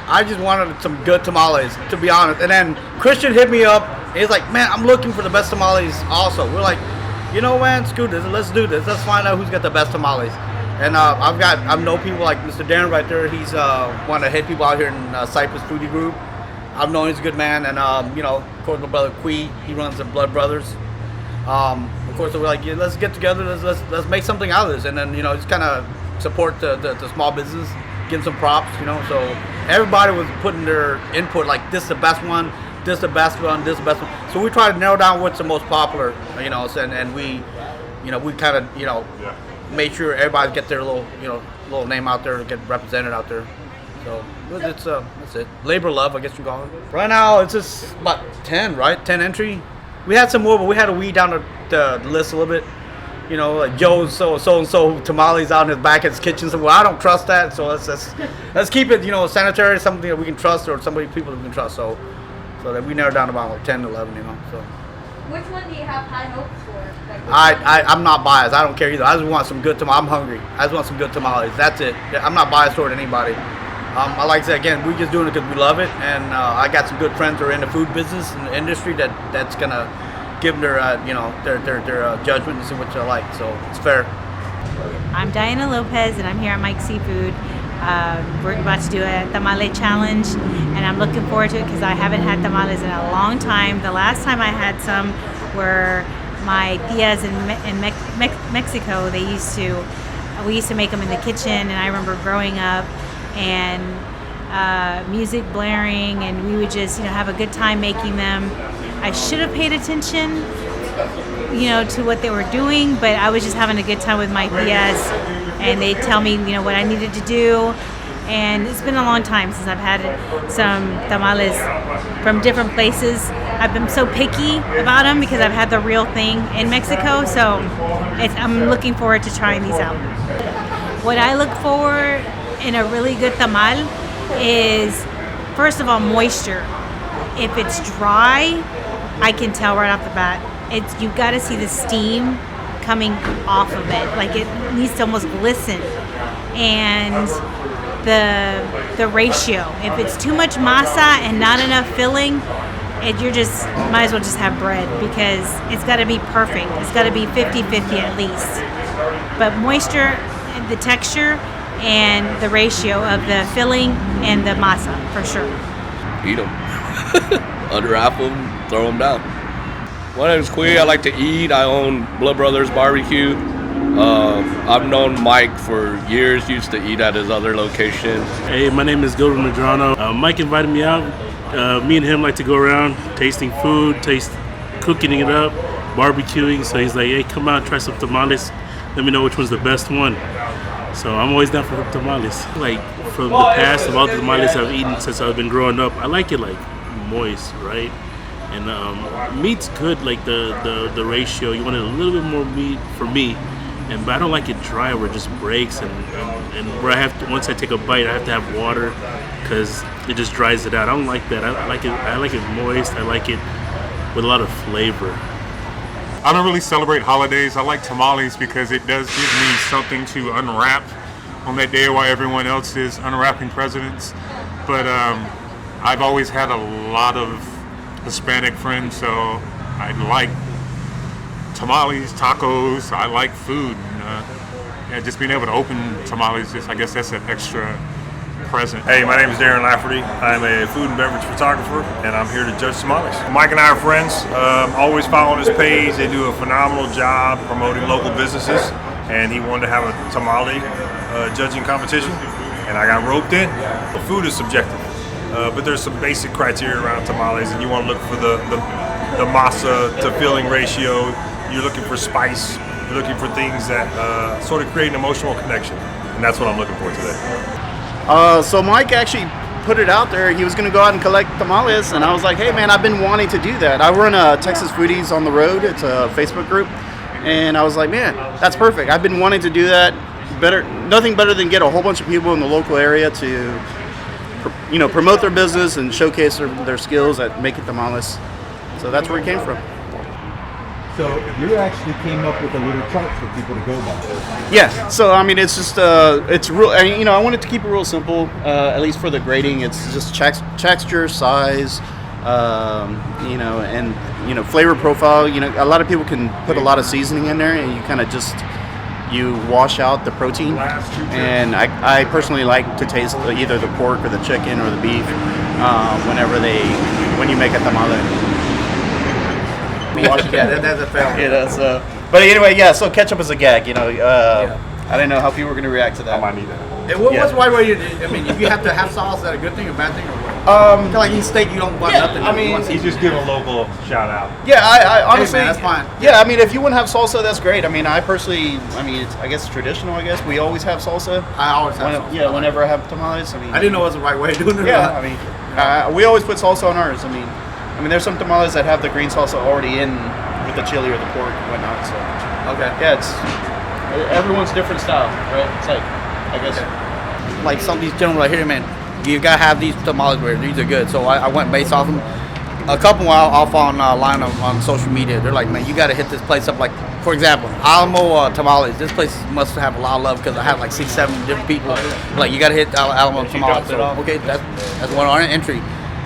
I just wanted some good tamales, to be honest. And then Christian hit me up. He's like, man, I'm looking for the best tamales also. We're like, you know, man, screw this. Let's do this. Let's find out who's got the best tamales. And I know people like Mr. Darren right there. He's one of the head people out here in Cypress Foodie Group. I've known he's a good man. And, of course, my brother Quee, he runs the Blood Brothers. Of course, we're like, yeah, let's get together. Let's make something out of this. And then, just kind of support the small business, give them some props, So everybody was putting their input, like, this is the best one, this is the best one, this is the best one. So we try to narrow down what's the most popular, and we, we kind of, made sure everybody get their little name out there, get represented out there. So it's that's it. Labor love, I guess you call it. Right now it's just about 10, right? 10 entry. We had some more, but we had to weed down the list a little bit. Like Joe's so and so tamales out in his back at his kitchen. So I don't trust that. So let's keep it, sanitary, something that we can trust, or people that we can trust. So that we narrowed down about like 10 to 11. So. Which one do you have high hopes for? I'm not biased. I don't care either. I just want some good tamales. I'm hungry. I just want some good tamales. That's it. I'm not biased toward anybody. I like to say again, we're just doing it because we love it, and I got some good friends who are in the food business and the industry that's gonna give them their judgment and see what they like. So it's fair. I'm Diana Lopez, and I'm here at Mike's Seafood. We're about to do a tamale challenge, and I'm looking forward to it because I haven't had tamales in a long time. The last time I had some were my tias in Mexico. We used to make them in the kitchen, and I remember growing up and music blaring, and we would just have a good time making them. I should have paid attention to what they were doing, but I was just having a good time with my tias, and they tell me what I needed to do. And it's been a long time since I've had some tamales from different places. I've been so picky about them because I've had the real thing in Mexico, so I'm looking forward to trying these out. What I look for in a really good tamal is, first of all, moisture. If it's dry, I can tell right off the bat. You've got to see the steam coming off of it. Like, it needs to almost glisten. And the ratio. If it's too much masa and not enough filling, you just might as well just have bread, because it's got to be perfect. It's got to be 50-50 at least. But moisture, the texture, and the ratio of the filling and the masa, for sure. Eat them. Unwrap them, throw them down. My name is Quee. I like to eat. I own Blood Brothers Barbecue. I've known Mike for years, used to eat at his other location. Hey, my name is Gilbert Medrano. Mike invited me out. Me and him like to go around tasting food, cooking it up, barbecuing. So he's like, hey, come out, try some tamales. Let me know which one's the best one. So I'm always down for tamales. Like, from the past, of all the tamales I've eaten since I've been growing up, I like it like moist, right? And meat's good, like the ratio. You want a little bit more meat for me, but I don't like it dry where it just breaks, and where I have to, once I take a bite, I have to have water because it just dries it out. I don't like that. I like it moist. I like it with a lot of flavor. I don't really celebrate holidays. I like tamales because it does give me something to unwrap on that day while everyone else is unwrapping presents. But I've always had a lot of Hispanic friends, so I like tamales, tacos. I like food. Just being able to open tamales, I guess that's an extra present. Hey, my name is Darren Lafferty. I'm a food and beverage photographer, and I'm here to judge tamales. Mike and I are friends. Always following his page. They do a phenomenal job promoting local businesses, and he wanted to have a tamale judging competition, and I got roped in. Food is subjective, but there's some basic criteria around tamales, and you want to look for the masa to filling ratio. You're looking for spice. You're looking for things that sort of create an emotional connection, and that's what I'm looking for today. So Mike actually put it out there. He was going to go out and collect tamales, and I was like, hey man, I've been wanting to do that. I run Texas Foodies on the Road. It's a Facebook group, and I was like, man, that's perfect. I've been wanting to do that. Nothing better than get a whole bunch of people in the local area to, promote their business and showcase their skills at making tamales. So that's where it came from. So you actually came up with a little chart for people to go by. Yeah. So I mean, it's just it's real. I wanted to keep it real simple. At least for the grading, it's just texture, size, and flavor profile. A lot of people can put a lot of seasoning in there, and you kind of just wash out the protein. And I personally like to taste either the pork or the chicken or the beef when you make a tamale. Yeah, that's a fail. So. But anyway, yeah. So ketchup is a gag. I didn't know how people were going to react to that. I might need that. And what's the right way if you have to have sauce, is that a good thing or bad thing or what? Kind of like eating steak, you don't want nothing. You just give a local shout out. Yeah, I honestly, hey man, that's fine. Yeah, if you want to have salsa, that's great. I personally, I guess it's traditional. I guess we always have salsa. I always have salsa. Yeah, whenever I have tamales. I didn't know it was the right way of doing it. Yeah, we always put salsa on ours. There's some tamales that have the green salsa already in with the chili or the pork and whatnot. So Okay. yeah, it's everyone's different style, right? It's like, I guess. Like some of these gentlemen right here, man, you gotta have these tamales where these are good. So I went based off them. A couple I'll follow online on social media. They're like, man, you gotta hit this place up. Like, for example, Alamo Tamales. This place must have a lot of love because I have like 6-7 different people. Like, you gotta hit Alamo Tamales. So, okay, that's one on entry.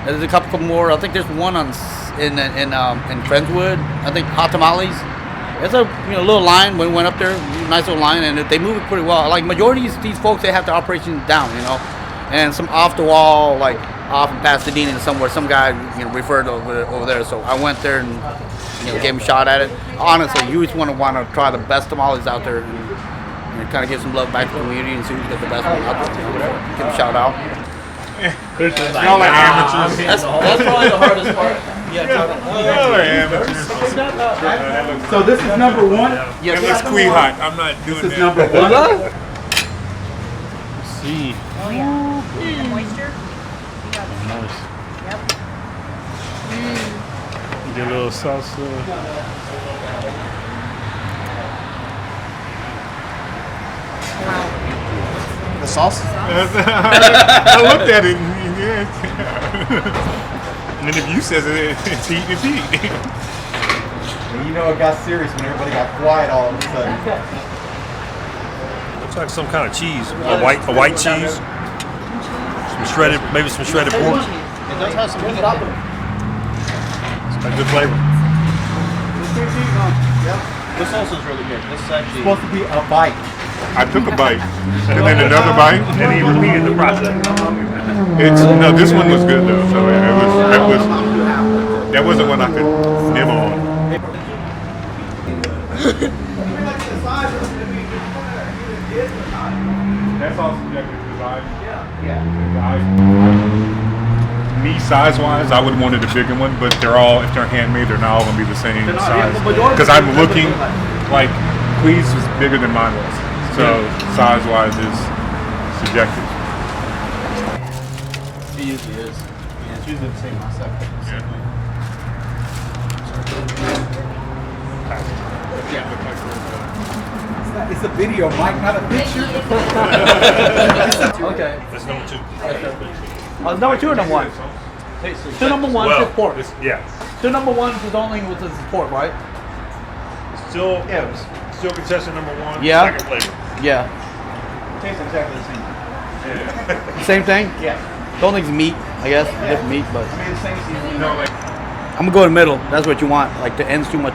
There's a couple more. I think there's one in Friendswood. I think Hot Tamales. It's a little line. When we went up there, nice little line, and they move it pretty well. Like majority of these folks, they have their operations down, and some off the wall, like off in Pasadena somewhere, some guy referred over there. So I went there and gave him a shot at it. Honestly, you just want to try the best tamales out there and kind of give some love back to the community and see who's got the best one out there. Give him a shout out. Y'all are amateurs. That's probably the hardest part. Y'all are amateurs. So this is number one? It looks hot. I'm not doing This is that. number one? Let's see. Oh yeah. The moisture. Nice. Yep. Get a little salsa. The sauce? I looked at it and then if you says it's heat, it's heat. And it got serious when everybody got quiet all of a sudden. Looks like some kind of cheese, a white cheese, maybe some shredded pork. It does have some heat. It's got good flavor. This salsa is really good. This is actually It's supposed to be a bite. I took a bite and then another bite. And he repeated the process. This one was good though. So that wasn't one I could nibble on. That's all subjective to size. Me size-wise, I would wanted a bigger one, but if they're handmade, they're not all gonna be the same size. Because I'm looking like Cleve's was bigger than mine was. So size-wise is subjective. It usually is. Yeah, it's usually the same concept. It's a video, Mike, not a picture. Okay. That's number 2. Number 2 or number 1? Still number 1 is pork. Yeah. Still number 1 is only with the pork, right? Still contestant number 1. Yeah. Second flavor. Yeah. Tastes exactly the same. Same thing? Yeah. The only thing's meat, I guess. Different meat, but The same seasoning. I'm gonna go in the middle. That's what you want. Like the end's too much.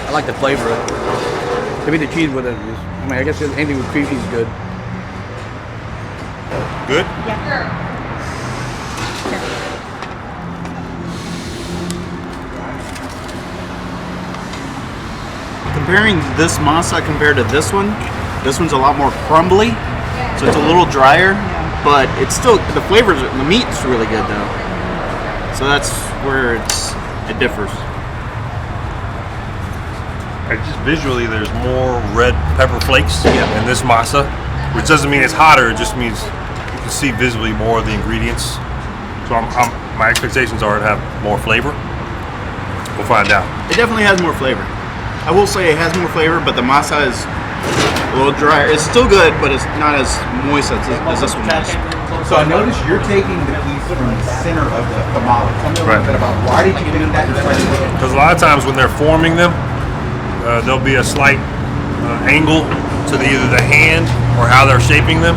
I like the flavor of it. Maybe the cheese with it. I guess anything with cream cheese is good. Good? Comparing this masa compared to this one's a lot more crumbly, so it's a little drier, but it's still, the flavors, the meat's really good though. So that's where it differs. Just visually, there's more red pepper flakes in this masa, which doesn't mean it's hotter. It just means you can see visibly more of the ingredients. So my expectations are to have more flavor. We'll find out. It definitely has more flavor. I will say it has more flavor, but the masa is A little drier. It's still good, but it's not as moist as this one is. So I noticed you're taking the piece from the center of the tamale. Tell me a little bit about why did you do that? Because a lot of times when they're forming them, there'll be a slight angle to either the hand or how they're shaping them.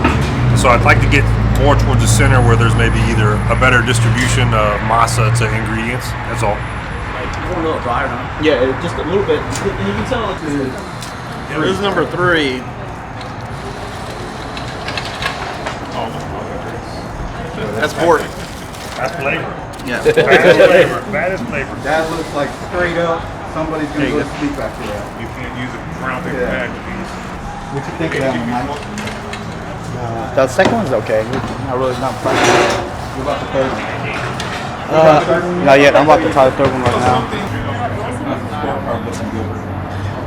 So I'd like to get more towards the center where there's maybe either a better distribution of masa to ingredients. That's all. A little drier now. Yeah, just a little bit. And you can tell this is number 3. That's pork. That's flavor. Yeah. That is flavor. That is flavor. That looks like straight up somebody's gonna go to sleep after that. You can't use a brown paper Yeah. bag with these. What you think of that one, Mike? The second one's okay. Not really not What about the third one? not yet. I'm about to try the third one right now.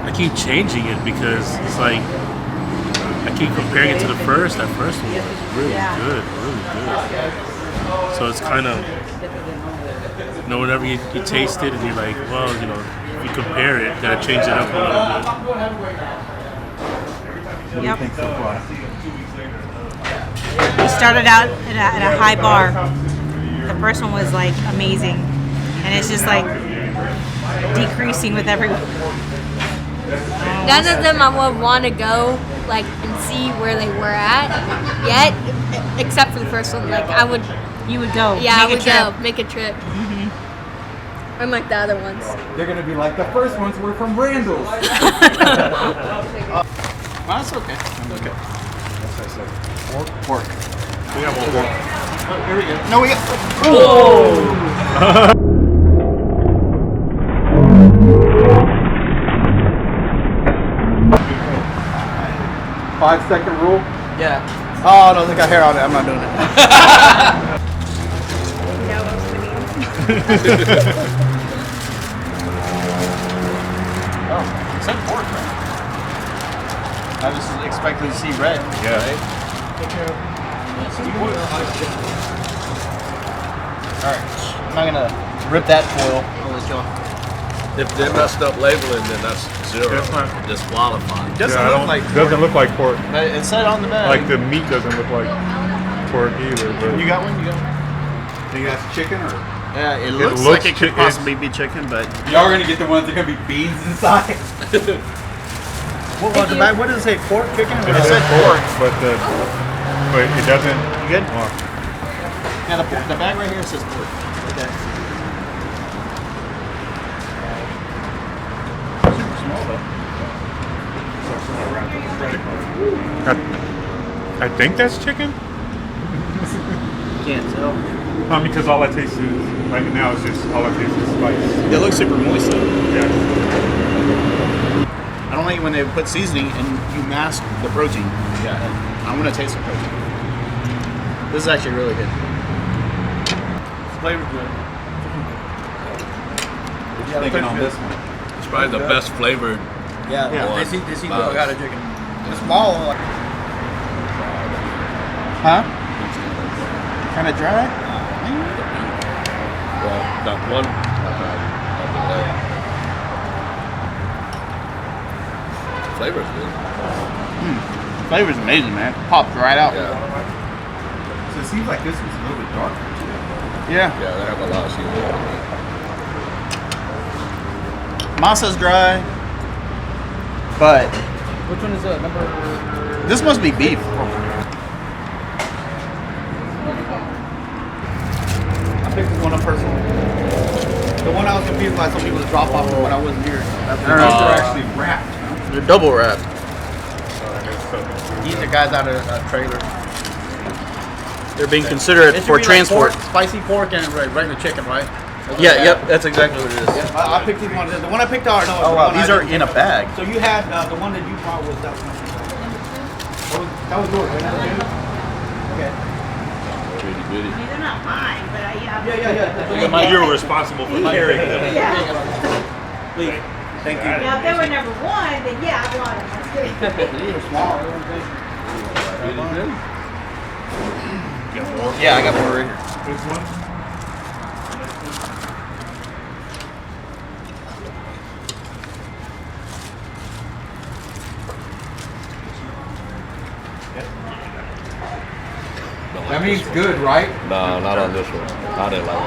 I keep changing it because it's like I keep comparing it to the first. That first one was really good, really good. So it's kind of, you know, whenever you taste it and you're like, well, you know, if you compare it, you gotta change it up a little bit. What do you think so far? We started out at a high bar. The first one was like amazing, and it's just like decreasing with every. None of them I would want to go like and see where they were at yet, except for the first one. Like I would. You would go. Yeah, I make a would trip. go make a trip. Unlike the other ones. They're gonna be like the first ones were from Randall's. That's okay. Okay. Pork. We have more pork. Here we go. No, we got. 5-second rule. Yeah. Oh no, they got hair on it. I'm not doing it. It's like pork, right? I just expected to see red. Yeah. Right? Alright. I'm not gonna rip that foil. I'll let y'all. If they messed up labeling, then that's zero. That's not- Disqualified. Doesn't look like pork. Doesn't look like pork. But it said on the bag. Like the meat doesn't look like pork either. But You got one? You got one? Think that's chicken or? Yeah, it looks looks like it could chicken. possibly be chicken, but Y'all are gonna get the ones that are gonna be beans inside. what was the bag? What does it say? Pork, chicken? it It says said pork. but it doesn't. You good? Oh, Yeah, the bag right here says pork. Okay. Super small though. I think that's chicken. Can't tell. Because all I taste is right now is just all I taste is spice. It looks super moist though. Yeah. I don't like when they put seasoning and you mask the protein. Yeah. I want to taste the protein. This is actually really good. It's flavor's good. What you thinking on this one? It's probably the best flavored. Yeah. Yeah. They see Wow. I got a chicken. It's small. Like, Huh? Kind of dry? Well, that one. Flavor's good. Flavor's amazing, man. Popped right out. Yeah. So it seems like this one's a little bit darker too. Yeah. Yeah, they have a lot of seasoning. Masa's dry, but which one is number? this must be beef. I picked one up personally. The one I was confused by some people to drop off when I wasn't here. These are actually wrapped. They're double wrapped. These are guys out of a trailer. They're being considered It should for be like transport. pork, spicy pork and regular chicken, right? Yeah, yep, that's exactly what it is. I picked these ones. The one I picked out. No, Oh wow, these are in a bag. So you had the one that you brought was that one. That was yours, right? That was yours? Okay. Pretty goody. They're not mine, but Yeah. You're responsible for carrying them. Please. Thank you. Now, if they were number one, then yeah, I brought them. That's good. These are small. Yeah, I got one right here. This one. That means good, right? No, not on this one. I didn't like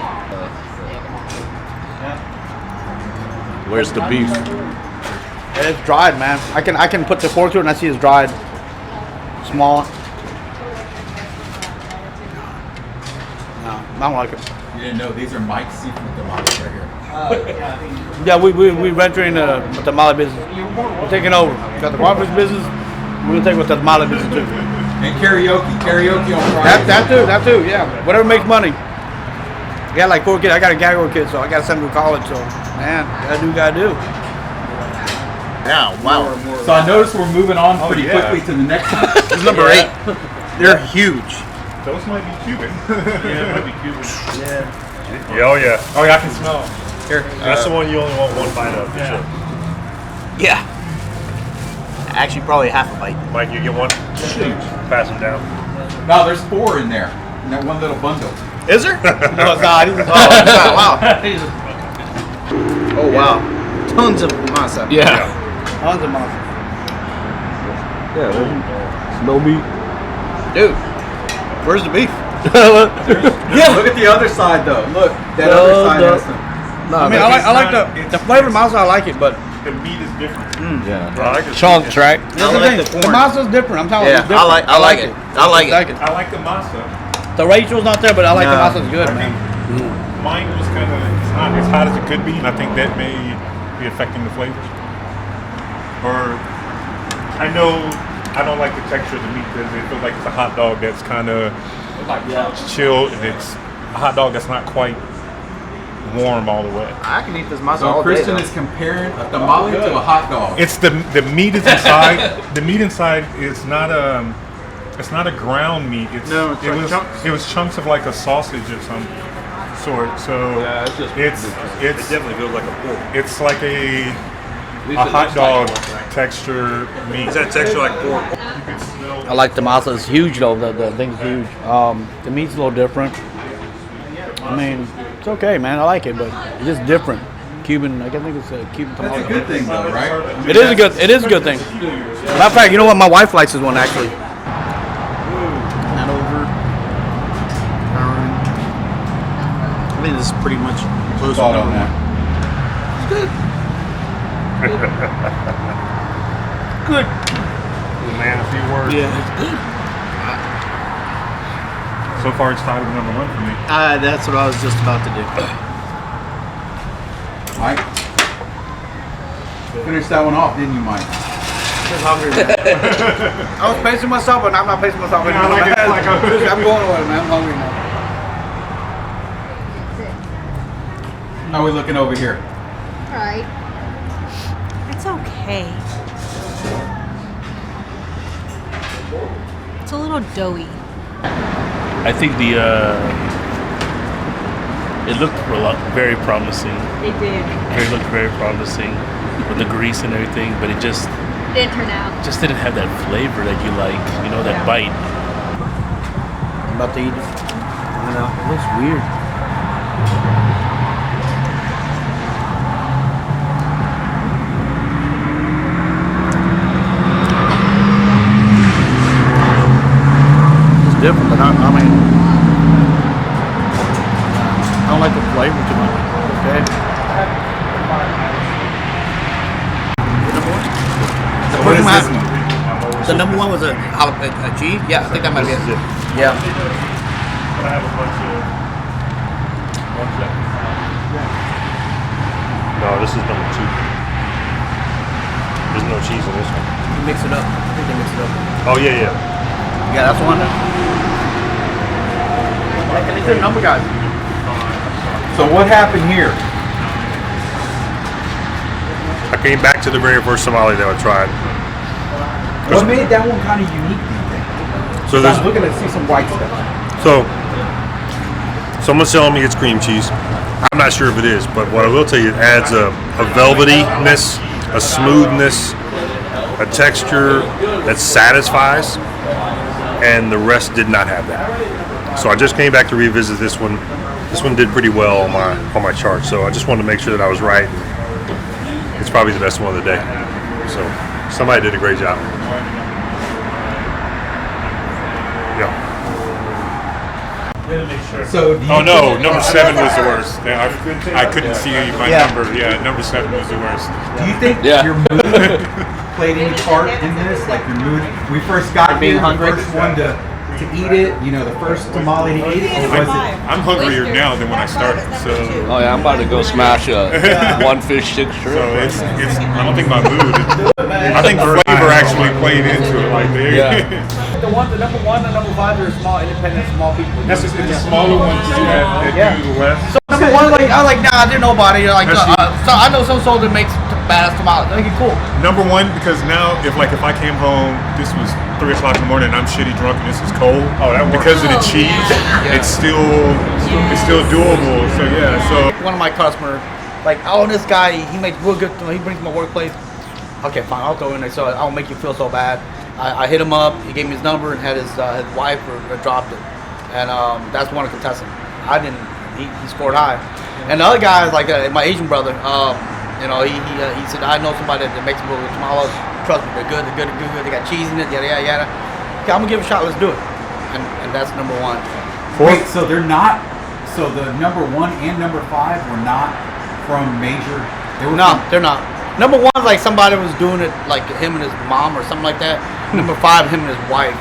it. Where's the beef? It's dried, man. I can put the fork through it and I see it's dried. Small. No, I don't like it. You didn't know these are Mike's seafood tamales right here. Yeah, we're venturing the tamale business. We're taking over. Got the crawfish business. We're gonna take with the tamale business too. And karaoke on Friday. That too. Yeah, whatever makes money. I got like 4 kids. I got a gaggle kid, so I got to send them to college. So, man, gotta do. Yeah, wow. So I noticed we're moving on pretty quickly to the next one. This is number 8. They're huge. Those might be Cuban. Yeah, it might be Cuban. Yeah, oh yeah. Oh yeah, I can smell them. Here. That's the one you only want one bite of. For sure. Yeah. Actually, probably half a bite. Mike, you get one? Shoot. Pass them down. No, there's 4 in there. In that one little bundle. Is there? No, it's not. Wow. Oh, wow. Tons of masa. Yeah. Tons of monsters. Yeah, there's no meat. Dude, where's the beef? Yeah. Look at the other side though. Look, that other side has some. I mean, I like the flavor of masa. I like it, but The meat is different. Yeah. I like it. Chunks, right? that's the like thing. the The corn. masa's different. I'm telling you. Yeah, It's different. I like it. I like it. I I like the masa. The ratio's not there, but I like the No. masa's good, I man. think mine was kind of it's not as hot as it could be, and I think that may be affecting the flavors. Or I know I don't like the texture of the meat because it feels like it's a hot dog that's kind of chilled, and it's a hot dog that's not quite warm all the way. I can eat this masa So all day. Christian though. is comparing a tamale to a hot dog. It's the meat is inside. The meat inside is not it's not a ground meat. It's, No, it's it like was chunks. it was chunks of like a sausage of some sort. So Yeah, it's just- it's It definitely feels like a pork. it's like a it hot looks dog like one, right? texture meat. Is that texture like pork? You can smell. I like the masa. It's huge though. The thing's huge. The meat's a little different. I mean, it's okay, man. I like it, but it's just different. Cuban. I think it's a Cuban tamale. That's a good thing though, right? It is a good. It is a good thing. Matter of fact, you know what? My wife likes this one actually. That over. I think this is pretty much close Thought to on that. Good. Man, a few words. Yeah, it's good. So far, it's tied with number 1 for me. That's what I was just about to do. Mike, finish that one off, didn't you, Mike? I'm hungry, man. I was pacing myself, but I'm not pacing myself anymore. I like it, like I'm going away, man. I'm hungry now. How are we looking over here? Right. It's okay. It's a little doughy. I think it looked very promising. It did. It looked very promising with the grease and everything, but it just Didn't turn out. didn't have that flavor that you like, that bite. I'm about to eat it. I know. It looks weird. It's different, but I mean, I don't like the flavor too much. Okay. What is this one? The number 1 was a cheese. Yeah, I think that might be it. Yeah. But I have a bunch of. No, this is number 2. There's no cheese in this one. You mix it up. I think they mix it up. Oh yeah, yeah. Yeah, that's the one. It's a number, guys. So what happened here? I came back to the very first tamale that I tried. What made that one kind of unique, do you think? So there's I'm looking to see some white stuff. So, someone's telling me it's cream cheese. I'm not sure if it is, but what I will tell you, it adds a velvetyness, a smoothness, a texture that satisfies, and the rest did not have that. So I just came back to revisit this one. This one did pretty well on my chart, so I just wanted to make sure that I was right. It's probably the best one of the day. So somebody did a great job. Yeah. So do you Oh no, think- number 7 was the worst. Yeah, I couldn't see my Yeah. number. Yeah, number 7 was the worst. Do you think Yeah. your mood played any part in this? Like your mood? We first got Being here, hungry? the first one to eat it. You know, the first tamale to eat it. Or was it? I'm hungrier now than when I started. So Oh yeah, I'm about to go smash one fish, 6 shrimp. so it's I don't think my mood. I think flavor actually played into it. Like there. Yeah. The number 1 and number 5 are small, independent, small people. That's just the smaller ones that do less. So number 1, like I was like, nah, they're nobody. Like, so I know some soul that makes badass tamales. They make it cool. Number 1 because now if I came home, this was 3 o'clock in the morning and I'm shitty drunk and this is cold. Oh, that works. Because of the cheese, it's still doable. So yeah, so One of my customers, like, oh, this guy, he makes real good. He brings my workplace. Okay, fine, I'll go in there. So I don't make you feel so bad. I hit him up. He gave me his number and had his wife or dropped it, and that's one of the contestants. I didn't. He scored high, and the other guy is like my Asian brother. You know, he said I know somebody that makes real tamales. Trust me, they're good. They got cheese in it. Yada yada yada. Okay, I'm gonna give it a shot. Let's do it. And that's number 1. Wait, so they're not. So the number 1 and number 5 were not from major. They were No, from- they're not. Number 1 is like somebody was doing it, like him and his mom or something like that. Number 5, him and his wife.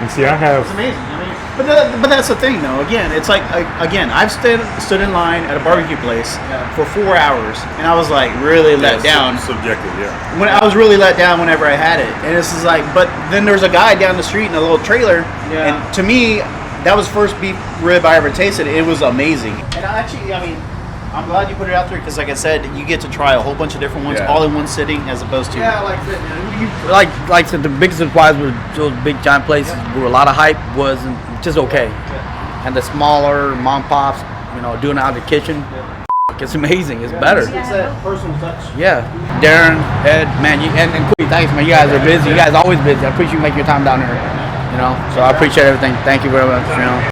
and see I have It's amazing. I mean, but that's the thing, though. Again, it's like I've stood in line at a barbecue place for 4 hours, and I was like really let down. Subjective, yeah. When I was really let down whenever I had it, and this is like, but then there's a guy down the street in a little trailer, and to me, that was first beef rib I ever tasted. It was amazing. And I mean, I'm glad you put it out there because, like I said, you get to try a whole bunch of different ones all in one sitting, as opposed to Like I said, the biggest surprise with those big giant places where a lot of hype was just okay, and the smaller mom pops, you know, doing it out of the kitchen, it's amazing. It's better. It's that personal touch. Yeah, Darren, Ed, man, and Queen, thanks, man. You guys are busy. You guys are always busy. I appreciate you making your time down here. You know, so I appreciate everything. Thank you very much. You know.